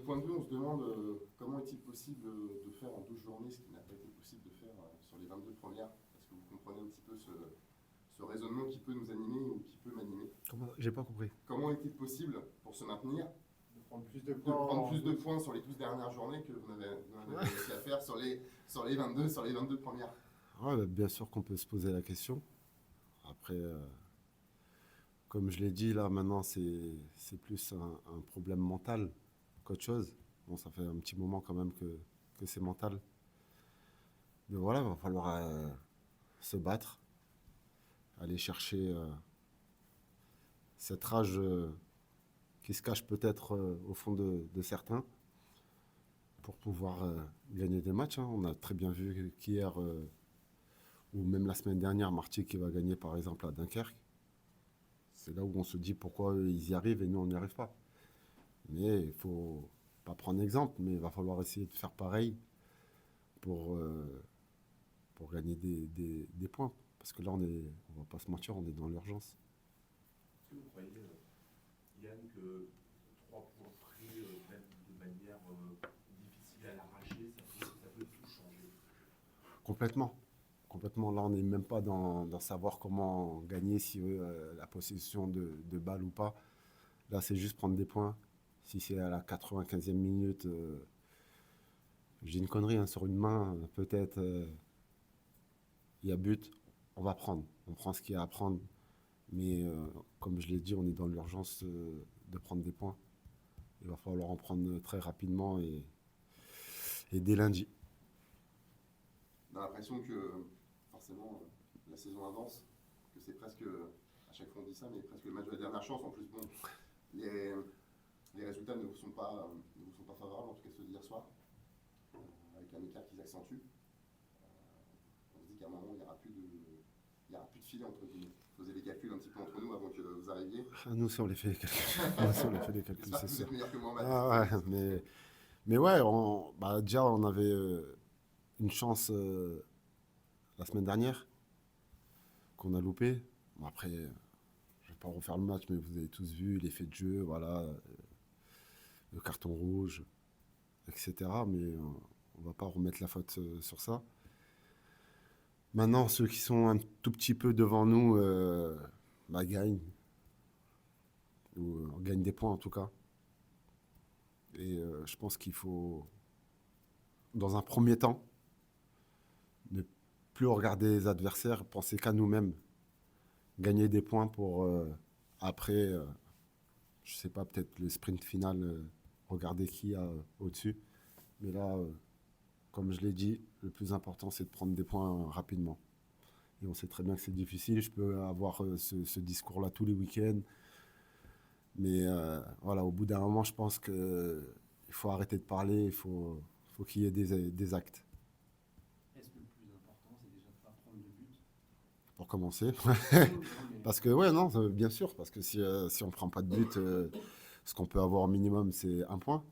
notre point de vue, on se demande comment est-il possible de faire en 12 journées ce qui n'a pas été possible de faire sur les 22 premières. Est-ce que vous comprenez un petit peu ce raisonnement qui peut nous animer ou qui peut m'animer? J'ai pas compris. Comment est-il possible, pour se maintenir, De prendre plus de de points, prendre plus de points sur les 12 dernières journées que vous avez réussi à faire sur les 22 premières? Ouais, bah, bien sûr qu'on peut se poser la question. Après, comme je l'ai dit, là, maintenant, c'est plus un problème mental qu'autre chose. Bon, ça fait un petit moment quand même que c'est mental. Mais voilà, il va falloir se battre, aller chercher cette rage qui se cache peut-être au fond de certains pour pouvoir gagner des matchs, hein. On a très bien vu qu'hier, ou même la semaine dernière, Martigues qui va gagner par exemple à Dunkerque. C'est là où on se dit pourquoi eux, ils y arrivent et nous on n'y arrive pas. Mais il faut pas prendre exemple, mais il va falloir essayer de faire pareil pour, pour gagner des points. Parce que là, on va pas se mentir, on est dans l'urgence. Est-ce que vous croyez, Yann, que 3 points pris même de manière difficile à l'arracher, ça peut tout changer? Complètement. Complètement. Là, on n'est même pas dans savoir comment gagner, si la possession de balle ou pas. Là, c'est juste prendre des points. Si c'est à la 95e minute, j'ai une connerie hein, sur une main, peut-être il y a but, on va prendre. On prend ce qu'il y a à prendre. Mais comme je l'ai dit, on est dans l'urgence de prendre des points. Il va falloir en prendre très rapidement et dès lundi. On a l'impression que forcément la saison avance, que c'est presque, à chaque fois on dit ça, mais presque le match de la dernière chance. En plus, bon, les résultats ne vous sont pas favorables, en tout cas ceux d'hier soir, avec un écart qui s'accentue. On se dit qu'à un moment, il n'y aura plus de filet entre guillemets. Vous faisez les calculs un petit peu entre nous avant que vous arriviez. Ah, nous, si on les fait les calculs, nous, si on les fait les calculs, J'espère que c'est vous êtes sûr. meilleur que moi en maths. Ah ouais, mais ouais, déjà, on avait une chance la semaine dernière qu'on a loupé. Bon, après, je vais pas refaire le match, mais vous avez tous vu l'effet de jeu, voilà, le carton rouge, etc. Mais on va pas remettre la faute sur ça. Maintenant, ceux qui sont un tout petit peu devant nous gagnent. Ou gagnent des points en tout cas. Et je pense qu'il faut, dans un premier temps, ne plus regarder les adversaires, penser qu'à nous-mêmes. Gagner des points pour après, je sais pas, peut-être le sprint final, regarder qui y a au-dessus. Mais là, comme je l'ai dit, le plus important, c'est de prendre des points rapidement. Et on sait très bien que c'est difficile. Je peux avoir ce discours-là tous les week-ends. Mais voilà, au bout d'un moment, je pense qu'il faut arrêter de parler, il faut qu'il y ait des actes. Est-ce que le plus important, c'est déjà de ne pas prendre de but? Pour commencer. Parce que, ouais, non, bien sûr, parce que si on ne prend pas de but, ce qu'on peut avoir au minimum, c'est 1 point.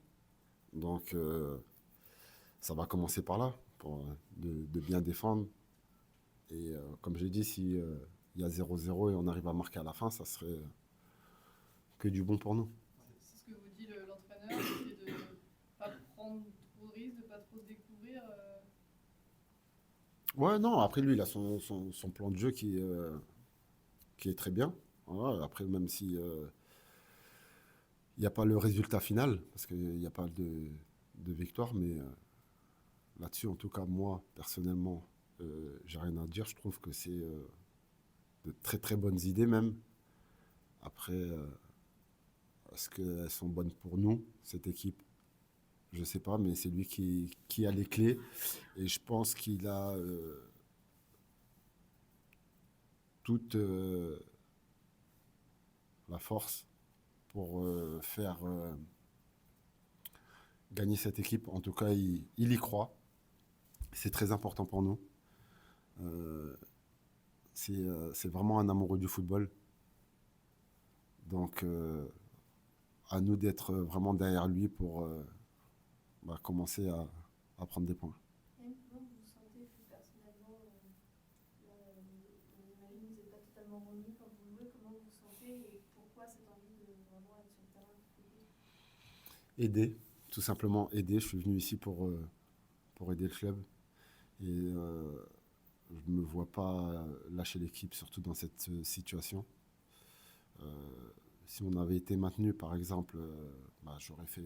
Donc, ça va commencer par là, pour de bien défendre. Et comme j'ai dit, si il y a 0-0 et on arrive à marquer à la fin, ça serait que du bon pour nous. C'est ce que vous dit l'entraîneur, c'est de ne pas prendre trop de risques, de ne pas trop se découvrir. Ouais, non, après lui, il a son plan de jeu qui est très bien. Voilà, après, même si il n'y a pas le résultat final, parce qu'il n'y a pas de victoire, mais là-dessus, en tout cas, moi, personnellement, j'ai rien à dire. Je trouve que c'est de très très bonnes idées même. Après, est-ce qu'elles sont bonnes pour nous, cette équipe? Je sais pas, mais c'est lui qui a les clés. Et je pense qu'il a toute la force pour faire gagner cette équipe. En tout cas, il y croit. C'est très important pour nous. C'est vraiment un amoureux du football. Donc, à nous d'être vraiment derrière lui pour commencer à prendre des points. Et comment vous vous sentez plus personnellement on imagine que vous n'êtes pas totalement remis quand vous jouez. Comment vous vous sentez et pourquoi cette envie de vraiment être sur le terrain? Aider. tout simplement aider. Je suis venu ici pour aider le club. Et je ne me vois pas lâcher l'équipe, surtout dans cette situation. Si on avait été maintenu, par exemple, j'aurais fait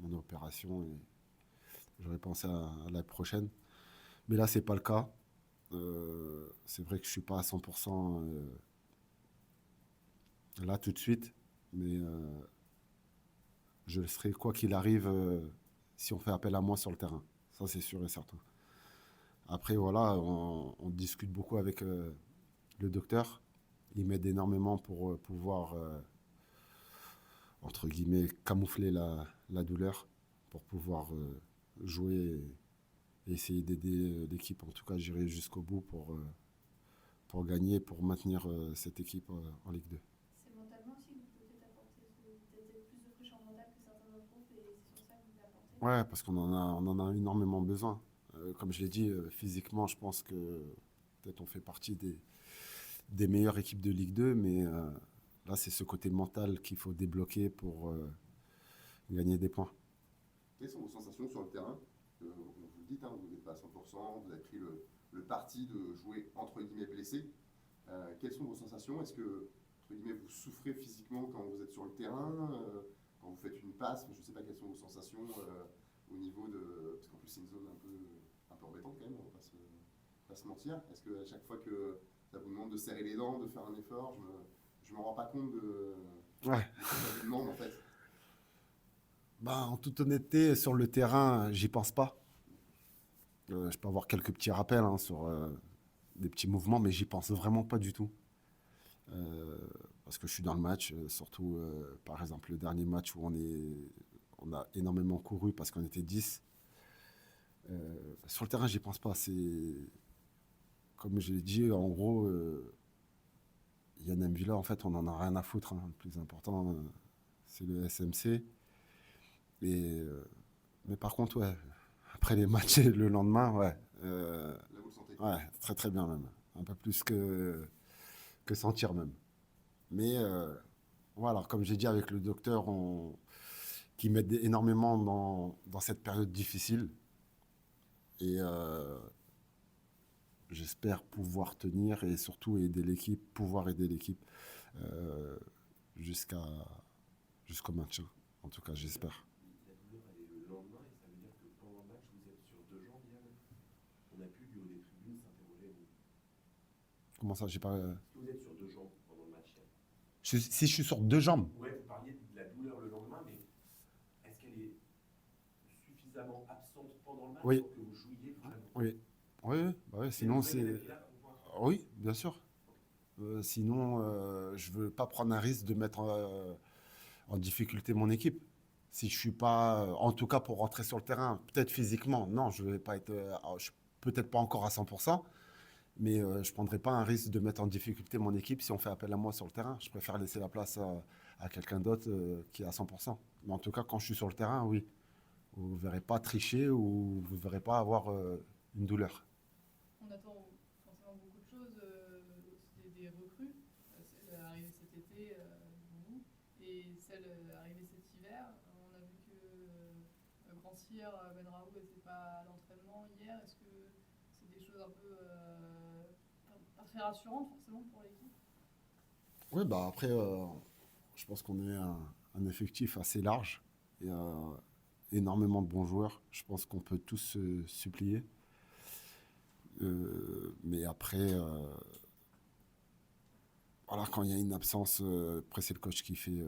mon opération et j'aurais pensé à la prochaine. Mais là, ce n'est pas le cas. C'est vrai que je ne suis pas à 100% là tout de suite, mais je le serai quoi qu'il arrive si on fait appel à moi sur le terrain. Ça, c'est sûr et certain. Après, voilà, on discute beaucoup avec le docteur. Il m'aide énormément pour pouvoir, entre guillemets, camoufler la douleur, pour pouvoir jouer et essayer d'aider l'équipe. En tout cas, j'irai jusqu'au bout pour gagner, pour maintenir cette équipe en Ligue 2. C'est mentalement aussi que vous pouvez apporter peut-être plus de fraîcheur mentale que certains autres groupes et c'est sur ça que vous pouvez apporter. Ouais, parce on en a énormément besoin. Comme je l'ai dit, physiquement, je pense que peut-être on fait partie des meilleures équipes de Ligue 2, mais là, c'est ce côté mental qu'il faut débloquer pour gagner des points. Quelles sont vos sensations sur le terrain? Vous le dites, vous n'êtes pas à 100%, vous avez pris le parti de jouer entre guillemets blessé. Quelles sont vos sensations? Est-ce que, entre guillemets, vous souffrez physiquement quand vous êtes sur le terrain, quand vous faites une passe? Je ne sais pas quelles sont vos sensations au niveau de... Parce qu'en plus, c'est une zone un peu embêtante quand même, on ne va pas se mentir. Est-ce qu'à chaque fois que ça vous demande de serrer les dents, de faire un effort, je ne me rends pas compte de ce que ça vous demande en fait? En toute honnêteté, sur le terrain, j'y pense pas. Je peux avoir quelques petits rappels sur des petits mouvements, mais j'y pense vraiment pas du tout. Parce que je suis dans le match, surtout par exemple le dernier match où on a énormément couru parce qu'on était 10. Sur le terrain, j'y pense pas. C'est comme je l'ai dit, en gros, Yann M'Vila, en fait, on en a rien à foutre. Le plus important, c'est le SMC. Mais par contre, ouais, après les matchs et le lendemain, ouais. Là, vous le sentez? Ouais, très très bien même. Un peu plus que sentir même. Mais voilà, comme j'ai dit avec le docteur, qui m'aide énormément dans cette période difficile. Et j'espère pouvoir tenir et surtout pouvoir aider l'équipe jusqu'au maintien. En tout cas, j'espère. La douleur, elle est le lendemain et ça veut dire que pendant le match, vous êtes sur deux jambes, Yann. On a pu, du haut des tribunes, s'interroger. Comment ça, j'ai pas... Est-ce que vous êtes sur deux jambes pendant le match, Yann? Si je suis sur deux jambes. Ouais, vous parliez de la douleur le lendemain, mais est-ce qu'elle est suffisamment absente pendant le match Oui. pour que vous jouiez vraiment? Oui. Oui, sinon c'est... Oui, bien sûr. Sinon, je veux pas prendre un risque de mettre en difficulté mon équipe. Si je suis pas, en tout cas pour rentrer sur le terrain, peut-être physiquement, non, je vais pas être, peut-être pas encore à 100%, mais je prendrai pas un risque de mettre en difficulté mon équipe si on fait appel à moi sur le terrain. Je préfère laisser la place à quelqu'un d'autre qui est à 100%. Mais en tout cas, quand je suis sur le terrain, oui, vous verrez pas tricher ou vous verrez pas avoir une douleur. On attend forcément beaucoup de choses, aussi des recrues, celle arrivée cet été, vous, et celle arrivée cet hiver. On a vu que Grand Cyr, Benraoult n'était pas à l'entraînement hier. Est-ce que c'est des choses un peu pas très rassurantes forcément pour l'équipe? Oui, après, je pense qu'on est un effectif assez large et énormément de bons joueurs. Je pense qu'on peut tous se supplier. Mais après, voilà, quand il y a une absence, après c'est le coach qui fait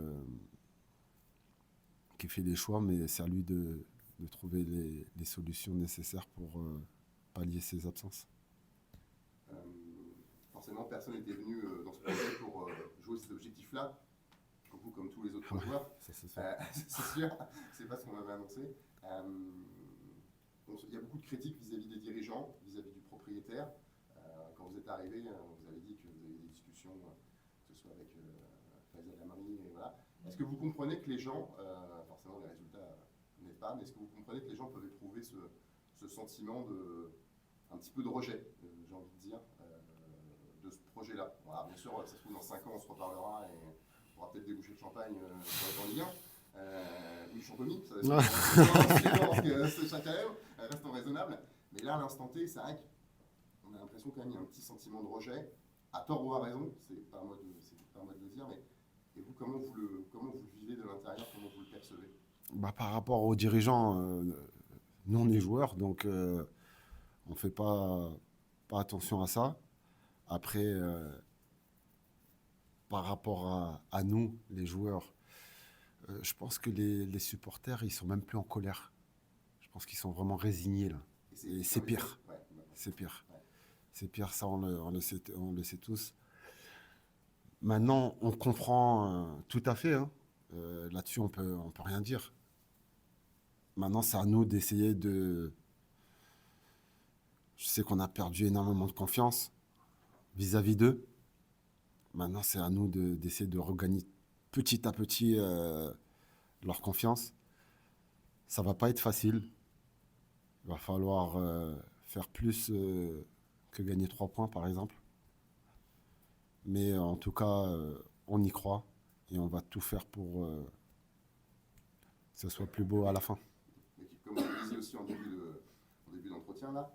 les choix, mais c'est à lui de trouver les solutions nécessaires pour pallier ces absences. Forcément, personne n'était venu dans ce projet pour jouer cet objectif-là, vous comme tous les autres joueurs. Ça, c'est sûr. C'est sûr, c'est pas ce qu'on avait annoncé. Il y a beaucoup de critiques vis-à-vis des dirigeants, vis-à-vis du propriétaire. Quand vous êtes arrivé, vous avez dit que vous avez eu des discussions, que ce soit avec Faisal Amri, et voilà. Est-ce que vous comprenez que les gens, forcément les résultats n'aident pas, mais est-ce que vous comprenez que les gens peuvent éprouver ce sentiment un petit peu de rejet, j'ai envie de dire, de ce projet-là? Voilà, bien sûr, ça se trouve dans 5 ans, on se reparlera et on pourra peut-être déboucher le champagne pour être en Ligue 1. ou du champomis, ça Ouais. c'est chacun restons raisonnables. Mais là, à l'instant T, c'est vrai qu'on a l'impression quand même qu'il y a un petit sentiment de rejet, à tort ou à raison, c'est pas à moi de le dire, mais et vous, comment vous le vivez de l'intérieur, comment vous le percevez? Bah, par rapport aux dirigeants, nous on est joueurs, donc on ne fait pas attention à ça. Après, par rapport à nous, les joueurs, je pense que les supporters, ils sont même plus en colère. Je pense qu'ils sont vraiment résignés là. Et c'est pire. Ouais, C'est pire. Ouais. C'est pire, ça on le sait tous. Maintenant, on comprend tout à fait, hein. Là-dessus, on peut rien dire. Maintenant, c'est à nous d'essayer de... Je sais qu'on a perdu énormément de confiance vis-à-vis d'eux. Maintenant, c'est à nous d'essayer de regagner petit à petit leur confiance. Ça va pas être facile. Il va falloir faire plus que gagner 3 points, par exemple. Mais en tout cas, on y croit et on va tout faire pour que ce soit plus beau à la fin. Mais comme vous le disiez aussi en début d'entretien, là,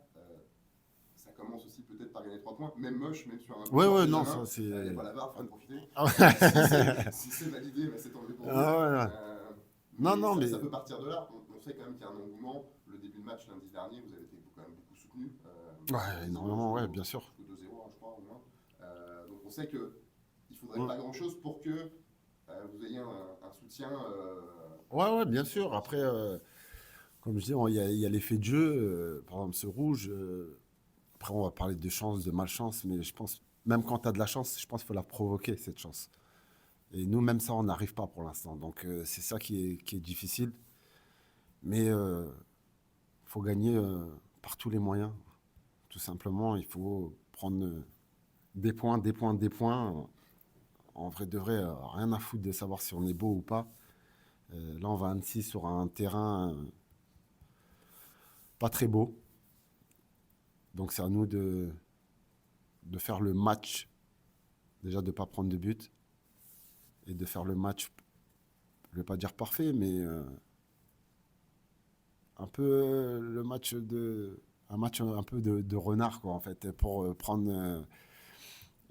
ça commence aussi peut-être par gagner 3 points, même moche, même sur un Ouais, joueur ouais, de non, Jamin, ça c'est. il n'y a pas la barre, il faut en profiter. Ah ouais. Si c'est validé, bah, c'est tant mieux pour vous. Ah ouais, ouais. Non, non, ça, mais- ça peut partir de là. On sait quand même qu'il y a un engouement. Le début de match lundi dernier, vous avez été quand même beaucoup soutenu. Ouais, énormément, ouais, bien sûr. 2-0, hein, je crois, au moins. Donc on sait qu'il ne faudrait pas grand-chose pour que vous ayez un soutien. Ouais, ouais, bien sûr. Après, comme je dis, il y a l'effet de jeu. Par exemple, ce rouge. Après, on va parler de chance, de malchance, mais je pense, même quand tu as de la chance, je pense qu'il faut la provoquer, cette chance. Et nous, même ça, on n'arrive pas pour l'instant. Donc, c'est ça qui est difficile. Mais il faut gagner par tous les moyens. Tout simplement, il faut prendre des points, des points, des points. En vrai de vrai, rien à foutre de savoir si on est beau ou pas. Là, on va à Annecy sur un terrain pas très beau. Donc, c'est à nous de faire le match. Déjà, de ne pas prendre de but. Et de faire le match, je ne vais pas dire parfait, mais un peu un match un peu de renard, quoi, en fait, pour prendre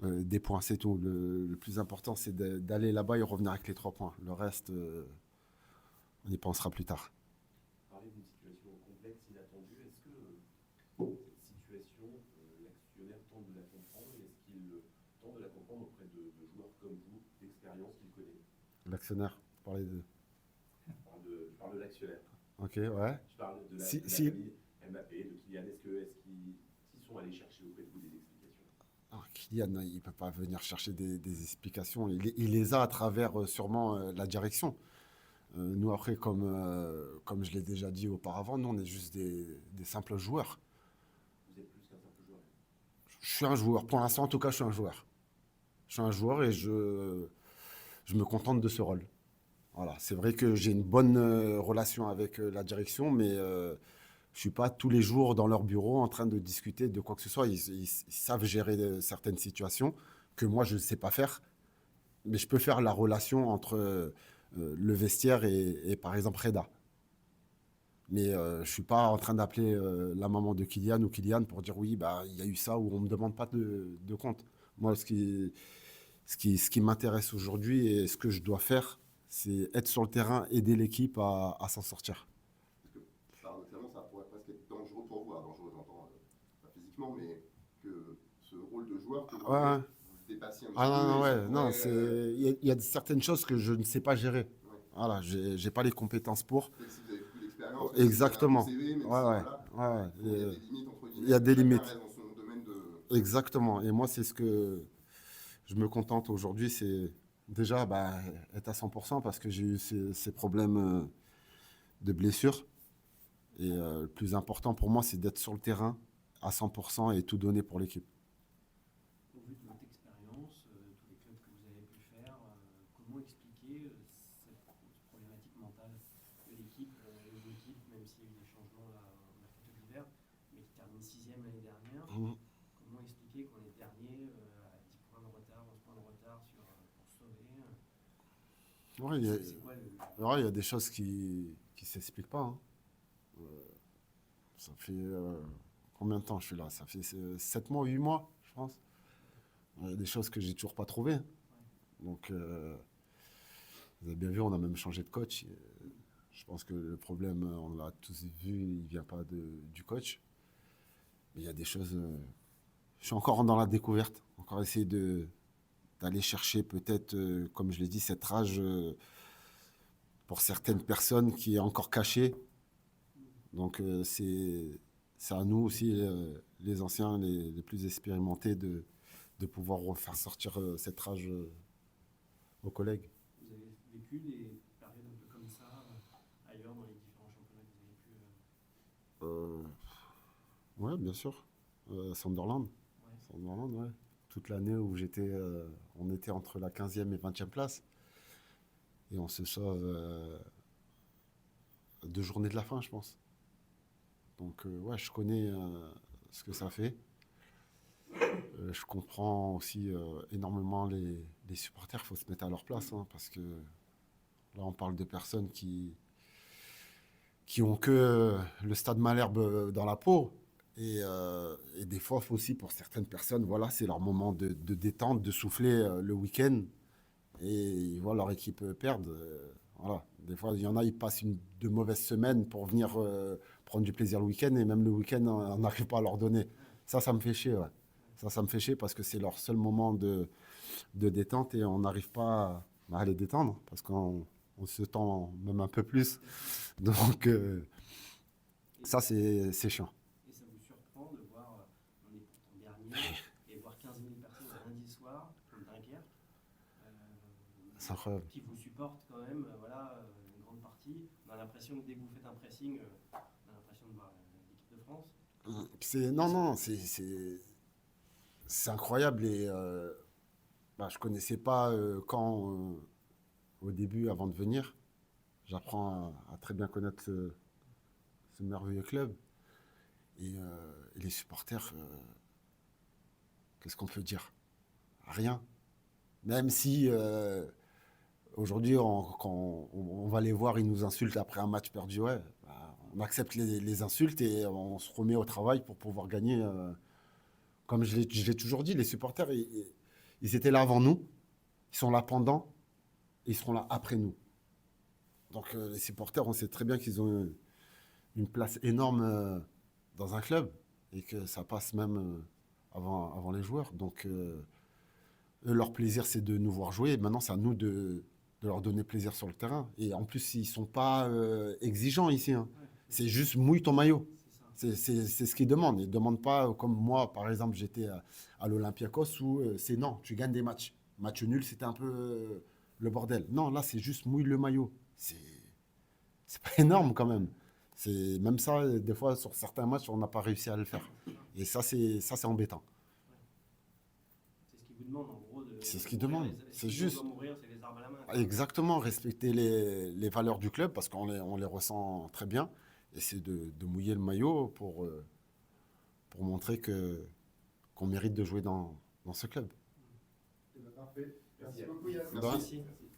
des points, c'est tout. Le plus important, c'est d'aller là-bas et revenir avec les 3 points. Le reste, on y pensera plus tard. Parler d'une situation complexe, inattendue, est-ce que cette situation, l'actionnaire tente de la comprendre et est-ce qu'il tente de la comprendre auprès de joueurs comme vous, d'expérience qu'il connaît? L'actionnaire, parler de... Je parle de l'actionnaire. Ok, ouais. Je parle de la Si- famille Mbappé, de Kylian. S'ils sont allés chercher auprès de vous des explications? Alors, Kylian, il ne peut pas venir chercher des explications. Il les a à travers sûrement la direction. Nous, après, comme je l'ai déjà dit auparavant, nous, on est juste des simples joueurs. Vous êtes plus qu'un simple joueur. Je suis un joueur. Pour l'instant, en tout cas, je suis un joueur. Je suis un joueur et je me contente de ce rôle. Voilà. C'est vrai que j'ai une bonne relation avec la direction, mais je ne suis pas tous les jours dans leur bureau en train de discuter de quoi que ce soit. Ils savent gérer certaines situations que moi, je ne sais pas faire. Mais je peux faire la relation entre le vestiaire et, par exemple, Reda. Mais je ne suis pas en train d'appeler la maman de Kylian ou Kylian pour dire oui, bah, il y a eu ça ou on ne me demande pas de compte. Moi, ce qui m'intéresse aujourd'hui et ce que je dois faire, c'est être sur le terrain, aider l'équipe à s'en sortir. Parce que paradoxalement, ça pourrait presque être dangereux pour vous. Alors, dangereux, j'entends, pas physiquement, mais que ce rôle de joueur, que vous, Ouais. vous le dépassiez un petit Ah non, peu. non, et ça ouais, non, pourrait, il y a certaines choses que je ne sais pas gérer. Ouais. Voilà, j'ai pas les compétences pour. Même si vous avez beaucoup d'expérience, Exactement. même si vous avez un CV, même Ouais, si, ouais, voilà, ouais. il y a des limites, entre guillemets. Il y a des chacun limites. reste dans son domaine de... Exactement. Et moi, c'est ce que je me contente aujourd'hui, c'est déjà être à 100% parce que j'ai eu ces problèmes de blessures. Et le plus important pour moi, c'est d'être sur le terrain à 100% et tout donner pour l'équipe. Au vu de votre expérience, tous les clubs que vous avez pu faire, comment expliquer cette problématique mentale de l'équipe, une équipe, même s'il y a eu des changements là, au mercato d'hiver, mais qui termine 6e l'année dernière, comment expliquer qu'on est dernier à 10 points de retard, 11 points de retard pour sauver Ouais, C'est quoi Ouais, il y a des choses qui ne s'expliquent pas, hein. Ça fait combien de temps je suis là? Ça fait 7 mois, 8 mois, je pense. Il y a des choses que j'ai toujours pas trouvées. Donc, vous avez bien vu, on a même changé de coach. Je pense que le problème, on l'a tous vu, il vient pas du coach. Mais il y a des choses. Je suis encore dans la découverte. Encore essayer d'aller chercher peut-être, comme je l'ai dit, cette rage pour certaines personnes qui est encore cachée. Donc c'est à nous aussi, les anciens, les plus expérimentés, de pouvoir refaire sortir cette rage aux collègues. Vous avez vécu des périodes un peu comme ça ailleurs dans les différents championnats que vous avez pu. Ouais, bien sûr. Sunderland. Ouais. Sunderland, ouais. Toute l'année où on était entre la 15e et 20e place. Et on se sauve 2 journées de la fin, je pense. Donc, ouais, je connais ce que ça fait. Je comprends aussi énormément les supporters. Il faut se mettre à leur place, hein, parce que là, on parle de personnes qui ont que le stade Malherbe dans la peau. Et des fois, aussi, pour certaines personnes, voilà, c'est leur moment de détente, de souffler le week-end. Et ils voient leur équipe perdre. Voilà. Des fois, il y en a, ils passent de mauvaises semaines pour venir prendre du plaisir le week-end. Et même le week-end, on n'arrive pas à leur donner. Ça me fait chier, ouais. Ça me fait chier parce que c'est leur seul moment de détente et on n'arrive pas à les détendre parce qu'on se tend même un peu plus. Donc, ça, c'est chiant. Et ça vous surprend de voir, on est pourtant dernier, et voir 15 000 personnes un lundi soir, comme Dunkerque, C'est incroyable. qui vous supportent quand même, voilà, une grande partie. On a l'impression que dès que vous faites un pressing, on a l'impression de voir l'équipe de France. Non, c'est incroyable. Et je ne connaissais pas quand, au début, avant de venir. J'apprends à très bien connaître ce merveilleux club. Et les supporters, qu'est-ce qu'on peut dire? Rien. Même si aujourd'hui, quand on va les voir, ils nous insultent après un match perdu, ouais, on accepte les insultes et on se remet au travail pour pouvoir gagner. Comme je l'ai toujours dit, les supporters, ils étaient là avant nous, ils sont là pendant, et ils seront là après nous. Donc les supporters, on sait très bien qu'ils ont une place énorme dans un club et que ça passe même avant les joueurs. Donc eux, leur plaisir, c'est de nous voir jouer. Maintenant, c'est à nous de leur donner plaisir sur le terrain. Et en plus, ils ne sont pas exigeants ici, hein. C'est juste mouille ton maillot. C'est ce qu'ils demandent. Ils ne demandent pas, comme moi, par exemple, j'étais à l'Olympiakos où c'est non, tu gagnes des matchs. Match nul, c'était un peu le bordel. Non, là, c'est juste mouille le maillot. C'est pas énorme quand même. Même ça, des fois, sur certains matchs, on n'a pas réussi à le faire. Et ça, c'est embêtant. C'est ce qu'ils vous demandent, en gros. C'est ce qu'ils demandent. C'est juste. Doit mourir, c'est les armes à la main. Exactement, respecter les valeurs du club parce qu'on les ressent très bien. Et c'est de mouiller le maillot pour montrer qu'on mérite de jouer dans ce club. Parfait. Merci Merci. beaucoup, Yann. Merci. Merci.